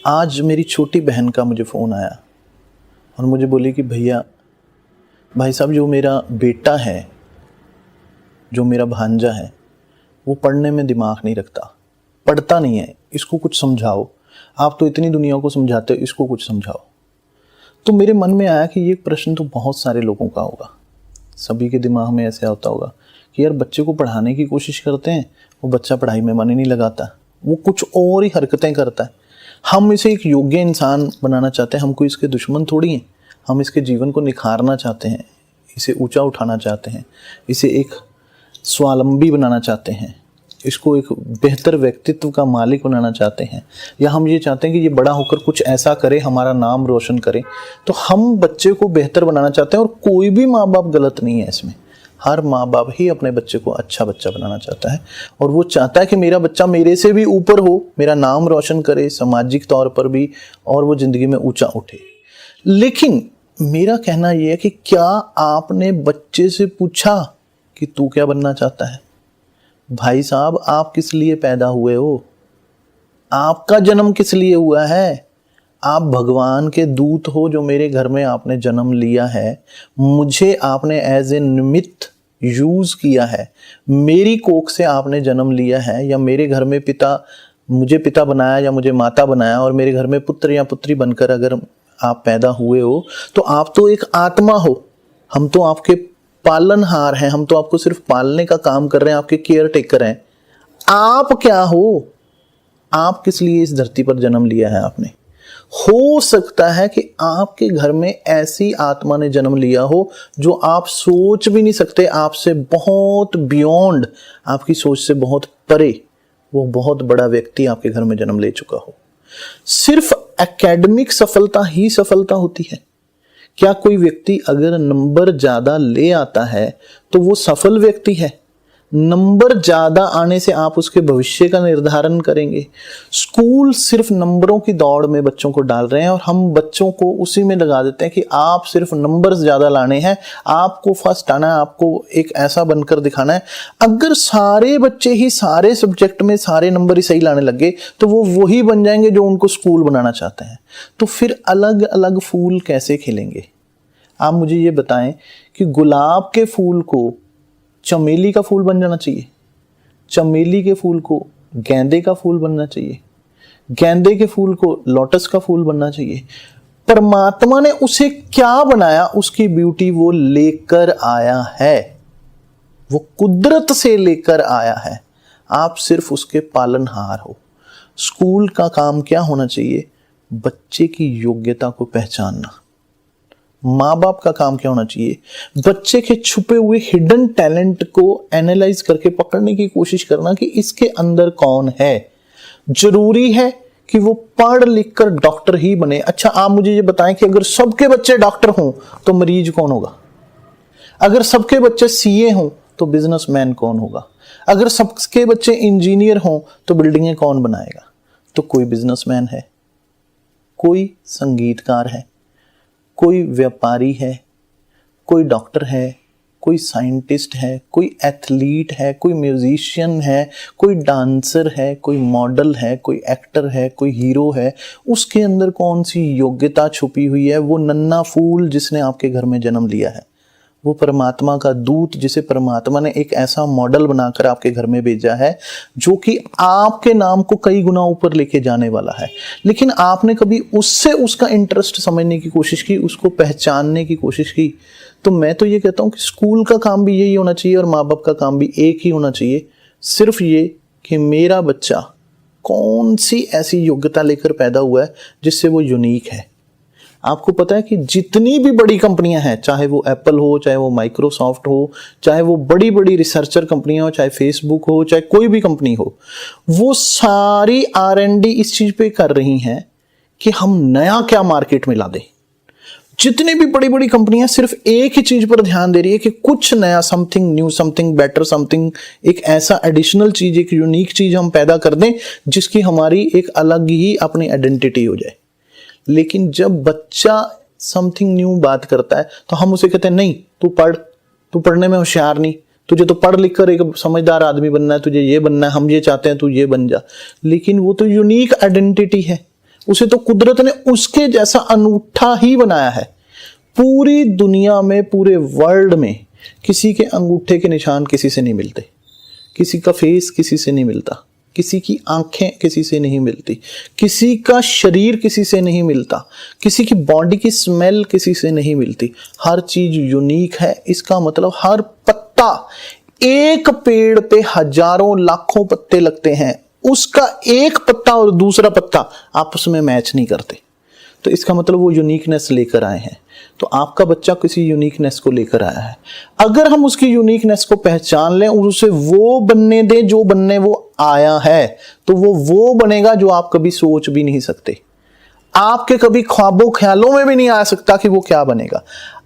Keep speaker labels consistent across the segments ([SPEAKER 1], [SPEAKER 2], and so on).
[SPEAKER 1] आज मेरी छोटी बहन का मुझे फ़ोन आया और मुझे बोली कि भैया, भाई साहब, जो मेरा बेटा है, जो मेरा भांजा है, वो पढ़ने में दिमाग नहीं रखता, पढ़ता नहीं है, इसको कुछ समझाओ। आप तो इतनी दुनिया को समझाते हो, इसको कुछ समझाओ। तो मेरे मन में आया कि ये प्रश्न तो बहुत सारे लोगों का होगा, सभी के दिमाग में ऐसे होता होगा कि यार बच्चे को पढ़ाने की कोशिश करते हैं, वो बच्चा पढ़ाई में मन ही नहीं लगाता, वो कुछ और ही हरकतें करता है। हम इसे एक योग्य इंसान बनाना चाहते हैं, हम कोई इसके दुश्मन थोड़ी हैं। हम इसके जीवन को निखारना चाहते हैं, इसे ऊंचा उठाना चाहते हैं, इसे एक स्वावलंबी बनाना चाहते हैं, इसको एक बेहतर व्यक्तित्व का मालिक बनाना चाहते हैं, या हम ये चाहते हैं कि ये बड़ा होकर कुछ ऐसा करे, हमारा नाम रोशन करे। तो हम बच्चे को बेहतर बनाना चाहते हैं और कोई भी माँ बाप गलत नहीं है इसमें। हर माँ बाप ही अपने बच्चे को अच्छा बच्चा बनाना चाहता है और वो चाहता है कि मेरा बच्चा मेरे से भी ऊपर हो, मेरा नाम रोशन करे सामाजिक तौर पर भी, और वो ज़िंदगी में ऊंचा उठे। लेकिन मेरा कहना यह है कि क्या आपने बच्चे से पूछा कि तू क्या बनना चाहता है? भाई साहब, आप किस लिए पैदा हुए हो? आपका जन्म किस लिए हुआ है? आप भगवान के दूत हो जो मेरे घर में आपने जन्म लिया है। मुझे आपने एज ए निमित्त यूज किया है, मेरी कोख से आपने जन्म लिया है, या मेरे घर में मुझे पिता बनाया या मुझे माता बनाया, और मेरे घर में पुत्र या पुत्री बनकर अगर आप पैदा हुए हो तो आप तो एक आत्मा हो। हम तो आपके पालनहार हैं, हम तो आपको सिर्फ पालने का काम कर रहे हैं, आपके केयर टेकर हैं। आप क्या हो? आप किस लिए इस धरती पर जन्म लिया है आपने? हो सकता है कि आपके घर में ऐसी आत्मा ने जन्म लिया हो जो आप सोच भी नहीं सकते, आपसे बहुत बियॉन्ड, आपकी सोच से बहुत परे वो बहुत बड़ा व्यक्ति आपके घर में जन्म ले चुका हो। सिर्फ एकेडमिक सफलता ही सफलता होती है क्या? कोई व्यक्ति अगर नंबर ज्यादा ले आता है तो वो सफल व्यक्ति है? नंबर ज्यादा आने से आप उसके भविष्य का निर्धारण करेंगे? स्कूल सिर्फ नंबरों की दौड़ में बच्चों को डाल रहे हैं और हम बच्चों को उसी में लगा देते हैं कि आप सिर्फ नंबर्स ज्यादा लाने हैं, आपको फर्स्ट आना है, आपको एक ऐसा बनकर दिखाना है। अगर सारे बच्चे ही सारे सब्जेक्ट में सारे नंबर ही सही लाने लगे तो वो वही बन जाएंगे जो उनको स्कूल बनाना चाहते हैं। तो फिर अलग अलग फूल कैसे खिलेंगे? आप मुझे ये बताएं कि गुलाब के फूल को चमेली का फूल बन जाना चाहिए, चमेली के फूल को गेंदे का फूल बनना चाहिए, गेंदे के फूल को लोटस का फूल बनना चाहिए। परमात्मा ने उसे क्या बनाया, उसकी ब्यूटी वो लेकर आया है, वो कुदरत से लेकर आया है। आप सिर्फ उसके पालनहार हो। स्कूल का काम क्या होना चाहिए? बच्चे की योग्यता को पहचानना। माँ बाप का काम क्या होना चाहिए? बच्चे के छुपे हुए हिडन टैलेंट को एनालाइज करके पकड़ने की कोशिश करना कि इसके अंदर कौन है। जरूरी है कि वो पढ़ लिख कर डॉक्टर ही बने। अच्छा, आप मुझे ये बताएं कि अगर सबके बच्चे डॉक्टर हों तो मरीज कौन होगा? अगर सबके बच्चे सीए हों तो बिजनेसमैन कौन होगा? अगर सबके बच्चे इंजीनियर हों तो बिल्डिंगें कौन बनाएगा? तो कोई बिजनेसमैन है, कोई संगीतकार है, कोई व्यापारी है, कोई डॉक्टर है, कोई साइंटिस्ट है, कोई एथलीट है, कोई म्यूजिशियन है, कोई डांसर है, कोई मॉडल है, कोई एक्टर है, कोई हीरो है। उसके अंदर कौन सी योग्यता छुपी हुई है? वो नन्हा फूल जिसने आपके घर में जन्म लिया है, वो परमात्मा का दूत जिसे परमात्मा ने एक ऐसा मॉडल बनाकर आपके घर में भेजा है जो कि आपके नाम को कई गुना ऊपर लेके जाने वाला है। लेकिन आपने कभी उससे उसका इंटरेस्ट समझने की कोशिश की, उसको पहचानने की कोशिश की? तो मैं तो ये कहता हूं कि स्कूल का काम भी यही होना चाहिए और माँ बाप का काम भी एक ही होना चाहिए, सिर्फ ये कि मेरा बच्चा कौन सी ऐसी योग्यता लेकर पैदा हुआ है जिससे वो यूनिक है। आपको पता है कि जितनी भी बड़ी कंपनियां हैं, चाहे वो एप्पल हो, चाहे वो माइक्रोसॉफ्ट हो, चाहे वो बड़ी बड़ी रिसर्चर कंपनियां हो, चाहे फेसबुक हो, चाहे कोई भी कंपनी हो, वो सारी R&D इस चीज पे कर रही हैं कि हम नया क्या मार्केट में ला दें। जितनी भी बड़ी बड़ी कंपनियां सिर्फ एक ही चीज पर ध्यान दे रही है कि कुछ नया, something new, something better, something एक ऐसा एडिशनल चीज, एक यूनिक चीज हम पैदा कर दें जिसकी हमारी एक अलग ही अपनी आइडेंटिटी हो जाए। लेकिन जब बच्चा समथिंग न्यू बात करता है तो हम उसे कहते हैं नहीं, तू पढ़ने में होशियार नहीं, तुझे तो पढ़ लिख कर एक समझदार आदमी बनना है, तुझे ये बनना है, हम ये चाहते हैं तू ये बन जा। लेकिन वो तो यूनिक आइडेंटिटी है, उसे तो कुदरत ने उसके जैसा अनूठा ही बनाया है। पूरी दुनिया में, पूरे वर्ल्ड में किसी के अंगूठे के निशान किसी से नहीं मिलते, किसी का फेस किसी से नहीं मिलता, किसी की आंखें किसी से नहीं मिलती, किसी का शरीर किसी से नहीं मिलता, किसी की बॉडी की स्मेल किसी से नहीं मिलती। हर चीज यूनिक है। इसका मतलब हर पत्ता, एक पेड़ पे हजारों लाखों पत्ते लगते हैं, उसका एक पत्ता और दूसरा पत्ता आपस में मैच नहीं करते। तो इसका मतलब वो यूनिकनेस लेकर आए हैं। तो आपका बच्चा किसी यूनिकनेस को लेकर आया है। अगर हम उसकी यूनिकनेस को पहचान लें और उसे वो बनने दें जो बनने वो आया है, तो वो बनेगा जो आप कभी सोच भी नहीं सकते। आपके कभी ख्वाबों ख्यालों में भी नहीं आ सकता कि वो क्या बनेगा।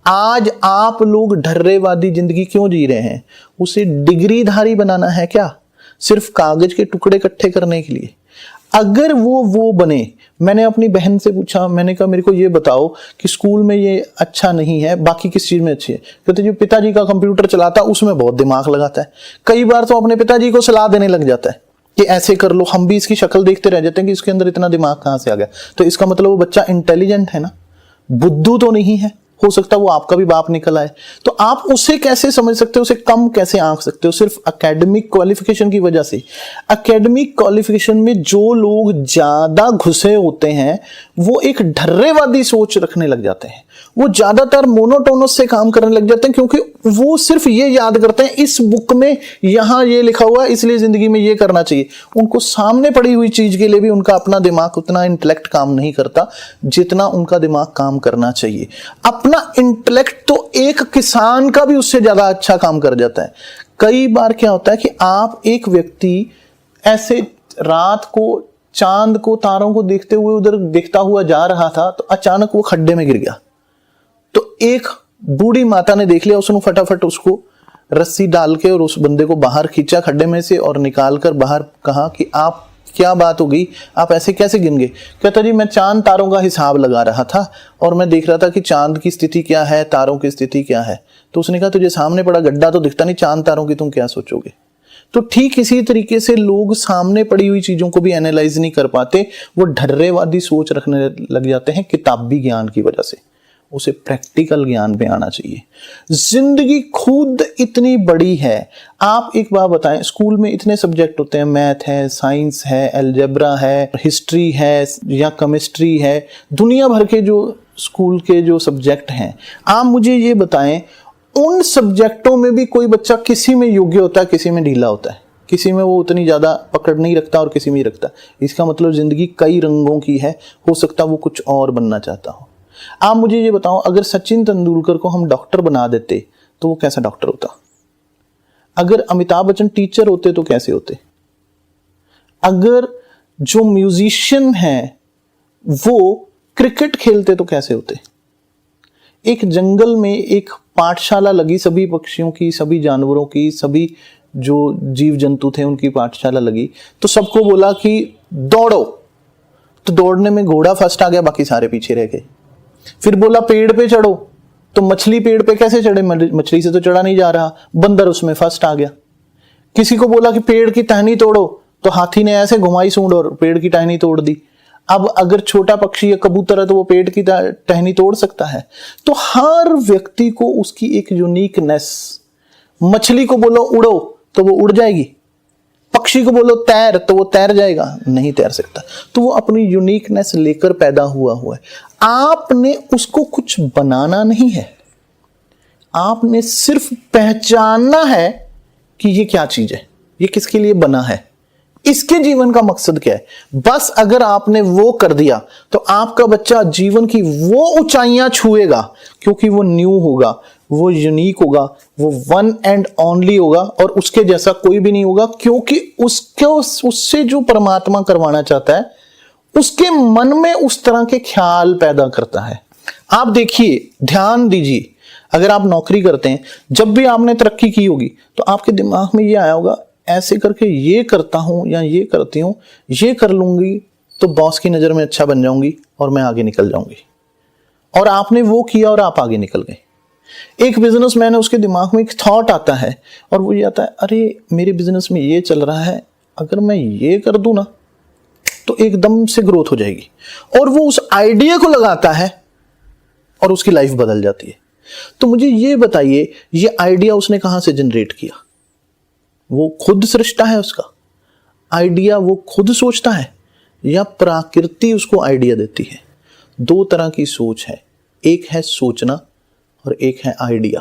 [SPEAKER 1] आज आप लोग ढर्रेवादी जिंदगी क्यों जी रहे हैं? उसे डिग्रीधारी बनाना है क्या? सिर्फ कागज के टुकड़े इकट्ठे करने के लिए? अगर वो बने, मैंने अपनी बहन से पूछा, मैंने कहा मेरे को ये बताओ कि स्कूल में ये अच्छा नहीं है, बाकी किस चीज में अच्छी है? कहते जो पिताजी का कंप्यूटर चलाता उसमें बहुत दिमाग लगाता है। कई बार तो अपने पिताजी को सलाह देने लग जाता है कि ऐसे कर लो। हम भी इसकी शक्ल देखते रह जाते हैं कि इसके अंदर इतना दिमाग कहां से आ गया। तो इसका मतलब वो बच्चा इंटेलिजेंट है ना, बुद्धू तो नहीं है। हो सकता है वो आपका भी बाप निकल आए। तो आप उसे कैसे समझ सकते हो, उसे कम कैसे आंक सकते हो सिर्फ एकेडमिक क्वालिफिकेशन की वजह से? एकेडमिक क्वालिफिकेशन में जो लोग ज्यादा घुसे होते हैं वो एक ढर्रेवादी सोच रखने लग जाते हैं। वो ज्यादातर मोनोटोनस से काम करने लग जाते हैं, क्योंकि वो सिर्फ ये याद करते हैं इस बुक में यहां ये लिखा हुआ है इसलिए जिंदगी में ये करना चाहिए। उनको सामने पड़ी हुई चीज के लिए भी उनका अपना दिमाग उतना इंटेलेक्ट काम नहीं करता जितना उनका दिमाग काम करना चाहिए। अपना इंटेलेक्ट तो एक किसान का भी उससे ज्यादा अच्छा काम कर जाता है। कई बार क्या होता है कि आप एक व्यक्ति ऐसे रात को चांद को, तारों को देखते हुए उधर देखता हुआ जा रहा था, तो अचानक वो खड्डे में गिर गया। तो एक बूढ़ी माता ने देख लिया, उसने फटाफट उसको रस्सी डाल के और उस बंदे को बाहर खींचा खड्डे में से और निकालकर बाहर कहा कि आप, क्या बात हो गई, आप ऐसे कैसे गिन गए? कहता जी मैं चांद तारों का हिसाब लगा रहा था और मैं देख रहा था कि चांद की स्थिति क्या है, तारों की स्थिति क्या है। तो उसने कहा तुझे सामने पड़ा गड्ढा तो दिखता नहीं, चांद तारों की तुम क्या सोचोगे? तो ठीक इसी तरीके से लोग सामने पड़ी हुई चीजों को भी एनालाइज नहीं कर पाते, वो ढर्रेवादी सोच रखने लग जाते हैं किताबी ज्ञान की वजह से। उसे प्रैक्टिकल ज्ञान पे आना चाहिए। जिंदगी खुद इतनी बड़ी है। आप एक बात बताएं, स्कूल में इतने सब्जेक्ट होते हैं, मैथ है, साइंस है, अलजेब्रा है, हिस्ट्री है या केमिस्ट्री है, दुनिया भर के जो स्कूल के जो सब्जेक्ट हैं। आप मुझे ये बताएं, उन सब्जेक्टों में भी कोई बच्चा किसी में योग्य होता है, किसी में ढीला होता है, किसी में वो उतनी ज्यादा पकड़ नहीं रखता और किसी में ही रखता। इसका मतलब जिंदगी कई रंगों की है, हो सकता वो कुछ और बनना चाहता हो। आप मुझे ये बताओ, अगर सचिन तेंदुलकर को हम डॉक्टर बना देते तो वो कैसा डॉक्टर होता? अगर अमिताभ बच्चन टीचर होते तो कैसे होते? अगर जो म्यूजिशियन हैं वो क्रिकेट खेलते तो कैसे होते? एक जंगल में एक पाठशाला लगी, सभी पक्षियों की, सभी जानवरों की, सभी जो जीव जंतु थे उनकी पाठशाला लगी। तो सबको बोला कि दौड़ो, तो दौड़ने में घोड़ा फर्स्ट आ गया, बाकी सारे पीछे रह गए। फिर बोला पेड़ पे चढ़ो, तो मछली पेड़ पे कैसे चढ़े? मछली से तो चढ़ा नहीं जा रहा, बंदर उसमें फर्स्ट आ गया। किसी को बोला कि पेड़ की टहनी तोड़ो, तो हाथी ने ऐसे घुमाई सूंड और पेड़ की टहनी तोड़ दी। अब अगर छोटा पक्षी या कबूतर है तो वो पेड़ की टहनी तोड़ सकता है। तो हर व्यक्ति को उसकी एक यूनिकनेस, मछली को बोलो उड़ो तो वो उड़ जाएगी, पक्षी को बोलो तैर तो वो तैर जाएगा, नहीं तैर सकता। तो वो अपनी यूनिकनेस लेकर पैदा हुआ है। आपने उसको कुछ बनाना नहीं है, आपने सिर्फ पहचानना है कि ये क्या चीज है, ये किसके लिए बना है, इसके जीवन का मकसद क्या है। बस अगर आपने वो कर दिया तो आपका बच्चा जीवन की वो ऊंचाइयां छुएगा, क्योंकि वो न्यू होगा, वो यूनिक होगा, वो वन एंड ओनली होगा और उसके जैसा कोई भी नहीं होगा, क्योंकि उससे जो परमात्मा करवाना चाहता है उसके मन में उस तरह के ख्याल पैदा करता है। आप देखिए, ध्यान दीजिए, अगर आप नौकरी करते हैं, जब भी आपने तरक्की की होगी तो आपके दिमाग में ये आया होगा, ऐसे करके ये करता हूं या ये करती हूं, ये कर लूंगी तो बॉस की नजर में अच्छा बन जाऊंगी और मैं आगे निकल जाऊंगी। और आपने वो किया और आप आगे निकल गए। एक बिजनेसमैन है, उसके दिमाग में एक थॉट आता है और वो ये आता है, अरे मेरे बिजनेस में ये चल रहा है, अगर मैं ये कर दूं ना तो एकदम से ग्रोथ हो जाएगी। और वो उस आइडिया को लगाता है और उसकी लाइफ बदल जाती है। तो मुझे ये बताइए, ये आइडिया उसने कहां से जनरेट किया? वो खुद सृष्टा है उसका आइडिया, वो खुद सोचता है या प्रकृति उसको आइडिया देती है? दो तरह की सोच है, एक है सोचना और एक है आइडिया।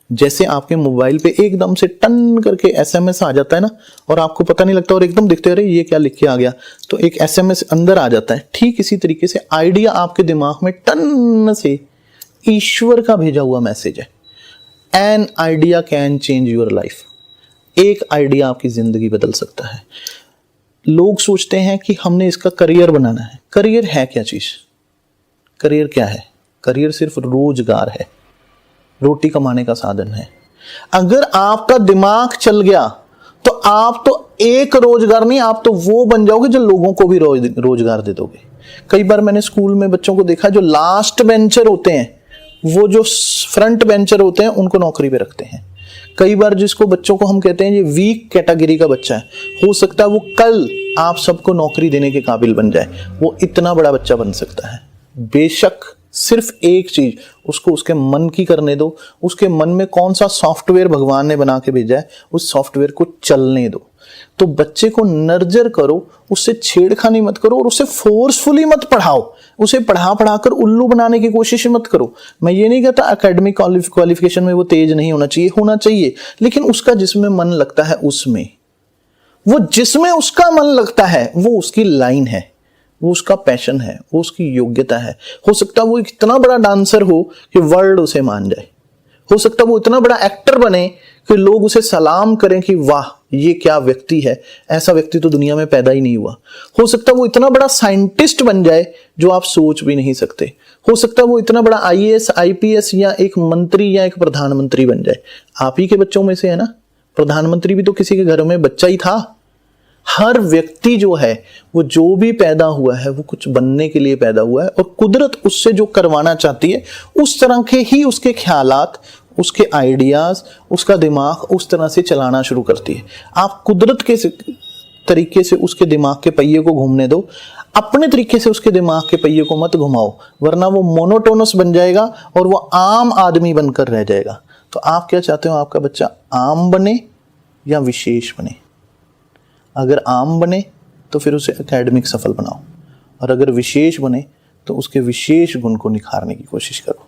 [SPEAKER 1] जैसे आपके मोबाइल पे एकदम से टन करके एसएमएस आ जाता है ना, और आपको पता नहीं लगता और एकदम दिखते अरे ये क्या लिख के आ गया, तो एक एसएमएस अंदर आ जाता है। ठीक इसी तरीके से आइडिया आपके दिमाग में टन से ईश्वर का भेजा हुआ मैसेज है। An idea can change your life. एक आइडिया आपकी जिंदगी बदल सकता है। लोग सोचते हैं कि हमने इसका करियर बनाना है। करियर है क्या चीज? करियर क्या है? करियर सिर्फ रोजगार है, रोटी कमाने का साधन है। अगर आपका दिमाग चल गया तो आप तो एक रोजगार नहीं, आप तो वो बन जाओगे जो लोगों को भी रोजगार दे दोगे। कई बार मैंने स्कूल में बच्चों को देखा, जो लास्ट बेंचर होते हैं वो जो फ्रंट बेंचर होते हैं उनको नौकरी पे रखते हैं। कई बार जिसको बच्चों को हम कहते हैं ये वीक कैटेगरी का बच्चा है, हो सकता है वो कल आप सबको नौकरी देने के काबिल बन जाए, वो इतना बड़ा बच्चा बन सकता है। बेशक सिर्फ एक चीज उसको उसके मन की करने दो, उसके मन में कौन सा सॉफ्टवेयर भगवान ने बना के भेजा है उस सॉफ्टवेयर को चलने दो। तो बच्चे को नर्जर करो, उससे छेड़खानी मत करो और उसे फोर्सफुली मत पढ़ाओ, उसे पढ़ा कर उल्लू बनाने की कोशिश मत करो। मैं ये नहीं कहता एकेडमिक क्वालिफिकेशन में वो तेज नहीं होना चाहिए, होना चाहिए, लेकिन उसका जिसमें मन लगता है उसमें, वो जिसमें उसका मन लगता है वो उसकी लाइन है, वो उसका पैशन है, वो उसकी योग्यता है। हो सकता है वो इतना बड़ा डांसर हो कि वर्ल्ड उसे मान जाए, हो सकता है वो इतना बड़ा एक्टर बने कि लोग उसे सलाम करें कि वाह ये क्या व्यक्ति है, ऐसा व्यक्ति तो दुनिया में पैदा ही नहीं हुआ। हो सकता है वो इतना बड़ा साइंटिस्ट बन जाए जो आप सोच भी नहीं सकते। हो सकता है वो इतना बड़ा आईएएस आईपीएस या एक मंत्री या एक प्रधानमंत्री बन जाए। आप ही के बच्चों में से है ना, प्रधानमंत्री भी तो किसी के घर में बच्चा ही था। हर व्यक्ति जो है वो जो भी पैदा हुआ है वो कुछ बनने के लिए पैदा हुआ है, और कुदरत उससे जो करवाना चाहती है उस तरह के ही उसके ख्यालात, उसके आइडियाज, उसका दिमाग उस तरह से चलाना शुरू करती है। आप कुदरत के तरीके से उसके दिमाग के पहिए को घूमने दो, अपने तरीके से उसके दिमाग के पहिए को मत घुमाओ, वरना वो मोनोटोनस बन जाएगा और वो आम आदमी बनकर रह जाएगा। तो आप क्या चाहते हो, आपका बच्चा आम बने या विशेष बने? अगर आम बने तो फिर उसे एकेडमिक सफल बनाओ, और अगर विशेष बने तो उसके विशेष गुण को निखारने की कोशिश करो।